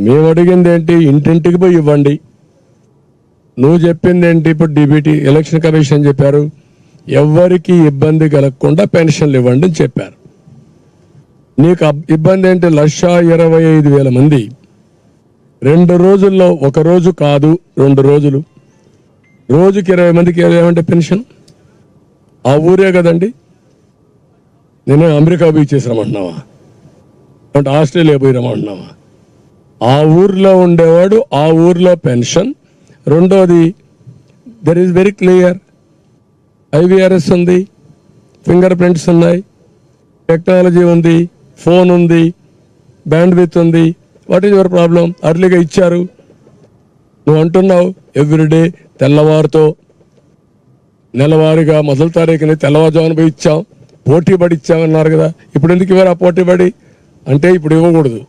మేము అడిగింది ఏంటి? ఇంటింటికి పోయి ఇవ్వండి. నువ్వు చెప్పింది ఏంటి? ఇప్పుడు డిబిటీ ఎలక్షన్ కమిషన్ చెప్పారు ఎవరికి ఇబ్బంది కలగకుండా పెన్షన్లు ఇవ్వండి అని చెప్పారు. నీకు ఇబ్బంది ఏంటి? 1,25,000 మంది 2 రోజుల్లో, ఒక రోజు కాదు 2 రోజులు, రోజుకి 20 మందికి ఏమంటే పెన్షన్. ఆ ఊరే కదండి. నేను అమెరికా పోయి చేసి రమ్మంటున్నావా అంటే ఆస్ట్రేలియా పోయి రమ్మంటున్నావా? ఆ ఊర్లో ఉండేవాడు ఆ ఊర్లో పెన్షన్. రెండోది, there is very clear, IVRS ఉంది, ఫింగర్ ప్రింట్స్ ఉన్నాయి, టెక్నాలజీ ఉంది, ఫోన్ ఉంది, బ్యాండ్ విత్ ఉంది. What is your problem? అర్లీగా ఇచ్చారు. నువ్వు అంటున్నావు ఎవ్రీడే తెల్లవారుతో నెలవారీగా మొదటి తారీఖుని తెల్లవారుజామున పోయి ఇచ్చాం, పోటీ పడి ఇచ్చామన్నారు కదా. ఇప్పుడు ఎందుకు ఇవ్వరు ఆ పోటీ పడి? అంటే ఇప్పుడు ఇవ్వకూడదు.